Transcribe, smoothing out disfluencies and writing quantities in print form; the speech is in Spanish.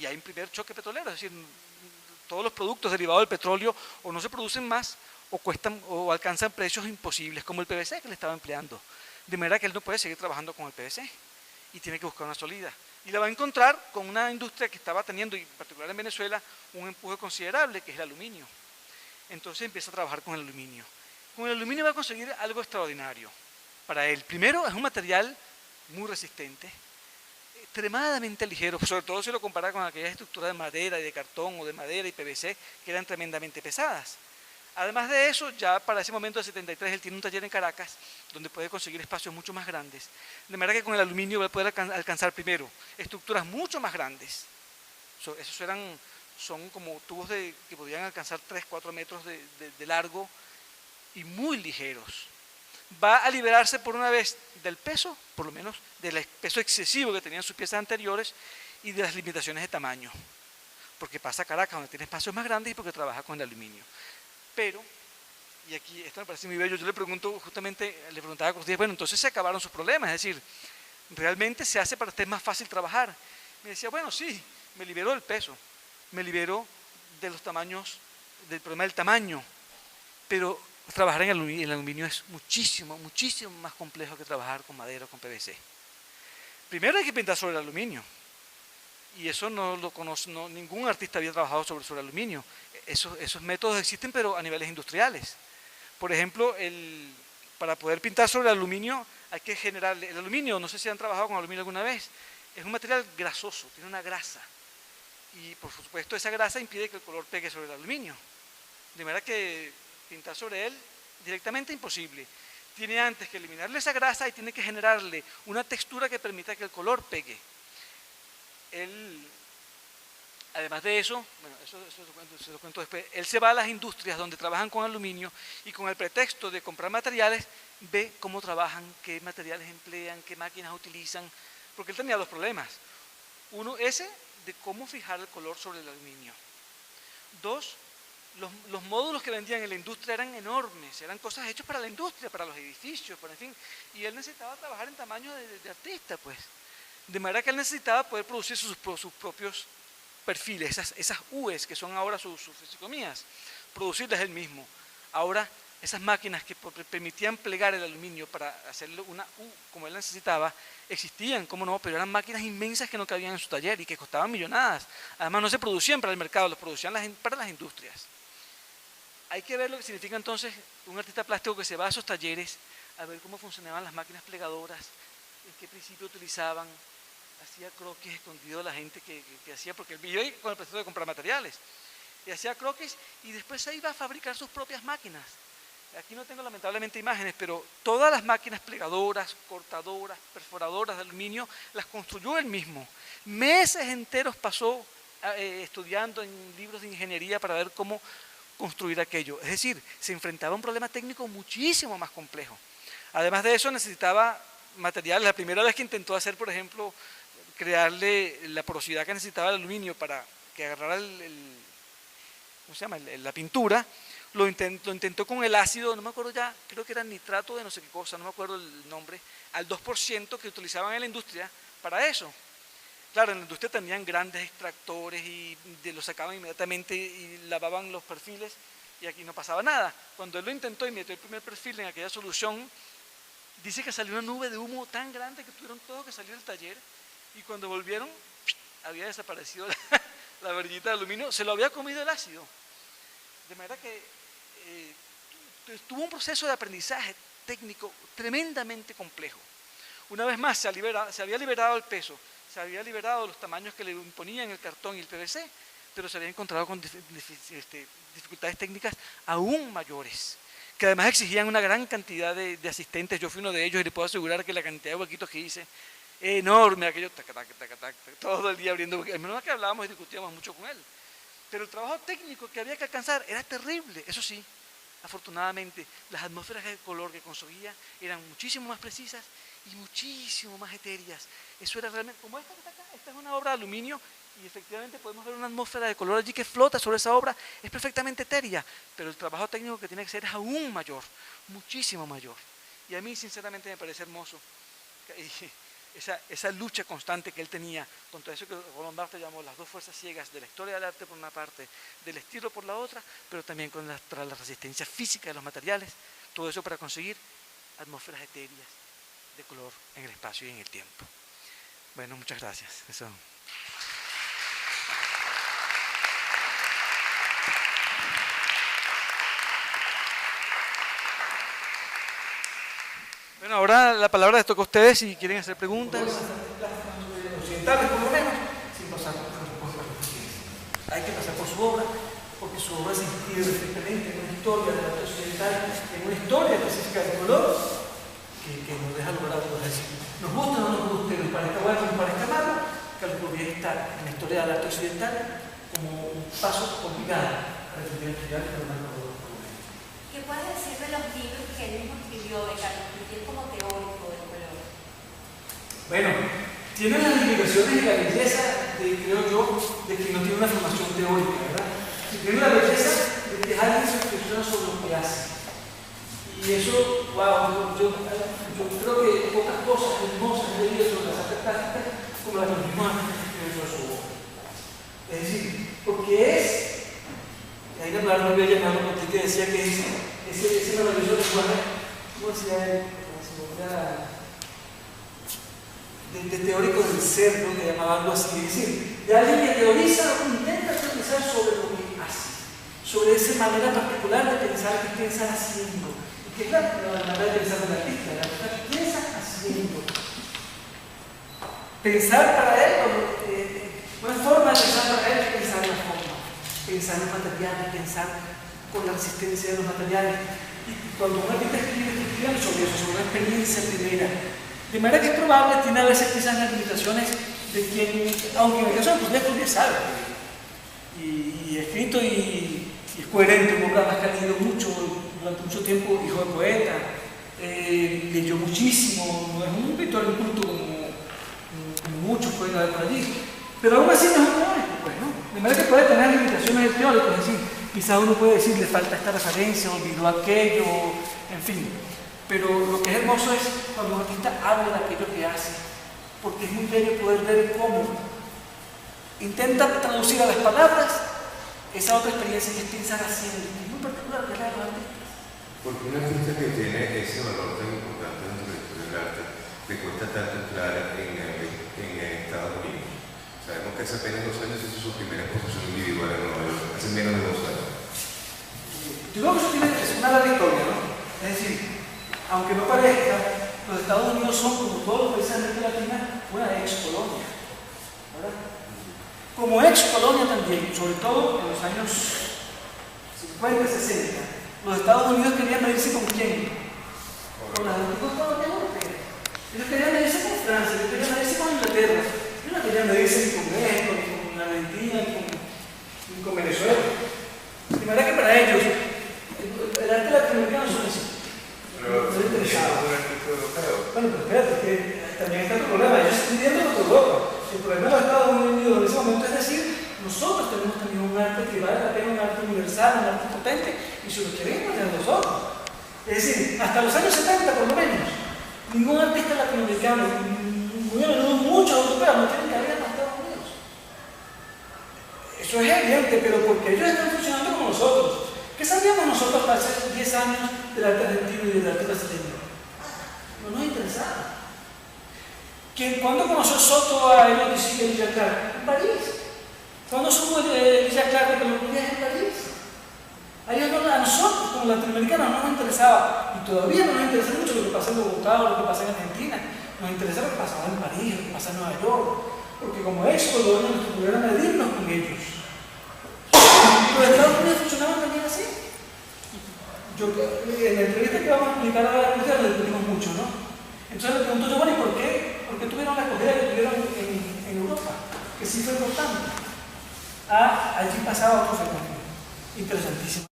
hay un primer choque petrolero, es decir, todos los productos derivados del petróleo o no se producen más o cuestan o alcanzan precios imposibles, como el PVC que le estaba empleando. De manera que él no puede seguir trabajando con el PVC y tiene que buscar una salida. Y la va a encontrar con una industria que estaba teniendo, y en particular en Venezuela, un empuje considerable, que es el aluminio. Entonces empieza a trabajar con el aluminio. Con el aluminio va a conseguir algo extraordinario para él. Primero, es un material muy resistente, extremadamente ligero, sobre todo si lo compara con aquellas estructuras de madera y de cartón o de madera y PVC que eran tremendamente pesadas. Además de eso, ya para ese momento del 73 él tiene un taller en Caracas donde puede conseguir espacios mucho más grandes, de manera que con el aluminio va a poder alcanzar primero estructuras mucho más grandes. Son como tubos que podían alcanzar 3-4 metros de largo y muy ligeros. Va a liberarse por una vez del peso, por lo menos del peso excesivo que tenían sus piezas anteriores y de las limitaciones de tamaño, porque pasa a Caracas donde tiene espacios más grandes y porque trabaja con el aluminio. Pero, y aquí esto me parece muy bello, yo le preguntaba a Cortés, bueno, entonces se acabaron sus problemas, es decir, ¿realmente se hace para usted más fácil trabajar? Me decía, bueno, sí, me liberó del peso, me liberó de los tamaños, del problema del tamaño, pero trabajar en el aluminio es muchísimo, muchísimo más complejo que trabajar con madera o con PVC. Primero hay que pintar sobre el aluminio, y eso no lo conoce, ningún artista había trabajado sobre aluminio. Esos métodos existen, pero a niveles industriales. Por ejemplo, para poder pintar sobre el aluminio hay que generar, el aluminio, no sé si han trabajado con aluminio alguna vez, es un material grasoso, tiene una grasa, y por supuesto esa grasa impide que el color pegue sobre el aluminio, de manera que pintar sobre él directamente imposible. Tiene antes que eliminarle esa grasa y tiene que generarle una textura que permita que el color pegue. Además de eso, bueno, eso se lo cuento después, él se va a las industrias donde trabajan con aluminio y con el pretexto de comprar materiales, ve cómo trabajan, qué materiales emplean, qué máquinas utilizan, porque él tenía dos problemas. Uno, ese de cómo fijar el color sobre el aluminio. Dos, los módulos que vendían en la industria eran enormes, eran cosas hechas para la industria, para los edificios, en fin, y él necesitaba trabajar en tamaño de artista, pues. De manera que él necesitaba poder producir sus propios perfiles, esas U's que son ahora sus fisicomías, producirlas él mismo. Ahora, esas máquinas que permitían plegar el aluminio para hacerle una U como él necesitaba, existían, cómo no, pero eran máquinas inmensas que no cabían en su taller y que costaban millonadas. Además, no se producían para el mercado, los producían para las industrias. Hay que ver lo que significa entonces un artista plástico que se va a esos talleres a ver cómo funcionaban las máquinas plegadoras, en qué principio utilizaban, hacía croquis escondido de la gente que hacía, porque él vivió ahí con el pretexto de comprar materiales, y hacía croquis y después se iba a fabricar sus propias máquinas. Aquí no tengo lamentablemente imágenes, pero todas las máquinas plegadoras, cortadoras, perforadoras de aluminio, las construyó él mismo. Meses enteros pasó estudiando en libros de ingeniería para ver cómo construir aquello. Es decir, se enfrentaba a un problema técnico muchísimo más complejo. Además de eso necesitaba materiales. La primera vez que intentó hacer, por ejemplo, crearle la porosidad que necesitaba el aluminio para que agarrara ¿cómo se llama? La pintura, lo intentó con el ácido, no me acuerdo ya, creo que era nitrato de no sé qué cosa, no me acuerdo el nombre, al 2% que utilizaban en la industria para eso. Claro, en la industria tenían grandes extractores y lo sacaban inmediatamente y lavaban los perfiles y aquí no pasaba nada. Cuando él lo intentó y metió el primer perfil en aquella solución, dice que salió una nube de humo tan grande que tuvieron todos que salir del taller y cuando volvieron había desaparecido la verguita de aluminio, se lo había comido el ácido. De manera que tuvo un proceso de aprendizaje técnico tremendamente complejo. Una vez más se había liberado el peso, se había liberado los tamaños que le imponían el cartón y el PVC, pero se había encontrado con dificultades técnicas aún mayores, que además exigían una gran cantidad de asistentes. Yo fui uno de ellos y le puedo asegurar que la cantidad de huequitos que hice, enorme, aquello, todo el día abriendo, a menos que hablábamos y discutíamos mucho con él. Pero el trabajo técnico que había que alcanzar era terrible. Eso sí, afortunadamente, las atmósferas de color que conseguía eran muchísimo más precisas y muchísimo más etéreas. Eso era realmente, como esta que está acá, esta es una obra de aluminio y efectivamente podemos ver una atmósfera de color allí que flota sobre esa obra, es perfectamente etérea, pero el trabajo técnico que tiene que ser es aún mayor, muchísimo mayor. Y a mí sinceramente me parece hermoso. esa lucha constante que él tenía contra eso que Roland Barthes llamó las dos fuerzas ciegas de la historia del arte por una parte, del estilo por la otra, pero también contra la resistencia física de los materiales, todo eso para conseguir atmósferas etéreas de color en el espacio y en el tiempo. Bueno, muchas gracias. Eso. Bueno, ahora la palabra les toca a ustedes si quieren hacer preguntas. Occidentales, por lo menos, sin pasar por las referencias. Hay que pasar por su obra, porque su obra se inscribe perfectamente en una historia del arte occidental, en una historia específica del color, que nos deja lograr todo eso. Nos gusta o no nos guste, nos parezca bueno o nos parezca malo, que podría estar en la historia del arte occidental como un paso obligado para el estudiar el fenómeno color. ¿Qué puedes decir de los libros que él mismo escribió de Carlos Cloutier como teórico del color? Bueno, tiene las limitaciones y la belleza, creo yo, de que no tiene una formación teórica, ¿verdad? Y tiene la belleza de que alguien se reflexiona sobre lo que hace. Y eso, wow, yo creo que pocas cosas hermosas he leído sobre las artes plásticas como las mismas que sobre su obra. Es decir, porque ahí la palabra voy a llamarlo porque decía que ese maravilloso lenguaje, ¿cómo decía él? De teórico del ser, ¿no? Que llamaba algo así, es decir, de alguien que teoriza o intenta teorizar sobre lo que hace, sobre esa manera particular de pensar que piensan haciendo, y que es la manera de pensar del artista, la verdad que piensa haciendo. Pensar para él, una forma de pensar para él es pensar en la forma, pensar en materiales, pensar con la resistencia de los materiales. Y cuando un artista escribe sobre eso, sobre una experiencia primera, de manera que es probable, tiene a veces quizás las limitaciones de quien, aunque en el caso de Cloutier sabe, y escrito y es coherente, un hombre más que ha leído mucho, durante mucho tiempo, hijo de poeta, leyó muchísimo, no es un pintor inculto como muchos pueden haber por allí, pero aún así no es un teórico, pues, ¿no? De manera que puede tener limitaciones de teórico, es decir, quizás uno puede decir, le falta esta referencia, olvidó aquello, en fin. Pero lo que es hermoso es cuando un artista habla de aquello que hace, porque es muy bello poder ver cómo intenta traducir a las palabras esa otra experiencia que es pensar haciendo, que es muy particular, que es la de los artistas. Porque un artista que tiene ese valor tan importante dentro de la historia del arte le cuesta tanto entrar en Estados Unidos. Sabemos que hace apenas 2 años hizo su primera exposición individual en Nueva York, hace menos de 2 años. Yo creo que eso tiene una larga historia, ¿no? Es decir, aunque no parezca, los Estados Unidos son, como todos los países de América Latina, una ex-colonia, ¿verdad? Como ex-colonia también, sobre todo en los años 50, 60, los Estados Unidos querían medirse con quién? Con las antiguas colonias europeas. Ellos querían medirse con Francia, ellos querían medirse con Inglaterra, ellos no querían medirse ni con México, ni con Argentina, ni con Venezuela. De manera que para ellos, el arte latinoamericano son así. Pero es un artista europeo. Bueno, pero espérate, que también está otro problema. Ellos están viviendo en Europa. El problema de los Estados Unidos en ese momento es decir, nosotros tenemos también un arte que vale la pena, un arte universal, un arte potente, y si lo queremos, es nosotros. Es decir, hasta los años 70 por lo menos, ningún artista latinoamericano, muy a menudo muchos europeos no tienen cabida en los Estados Unidos. Eso es evidente, pero porque ellos están funcionando como nosotros. ¿Qué sabíamos nosotros hace 10 años del arte argentino y del arte brasileño? No nos interesaba. ¿Cuándo conoció Soto a Elio Di Sica y Villa Clark? En París. ¿Cuándo supo Villa Clark que lo podía en París? A nosotros, como latinoamericanos, no nos interesaba, y todavía no nos interesa mucho lo que pasa en Bogotá o lo que pasa en Argentina. Nos interesa lo que pasaba en París, lo que pasa en Nueva York, porque como ex-colonia nuestro problema era medirnos con ellos. Los Estados Unidos funcionaban también así. En la entrevista que vamos a explicar ahora, le discutimos mucho, ¿no? Entonces le pregunto yo, bueno, ¿y por qué tuvieron la acogida que tuvieron en Europa? Que sí fue importante. Allí pasaba otro fenómeno interesantísimo.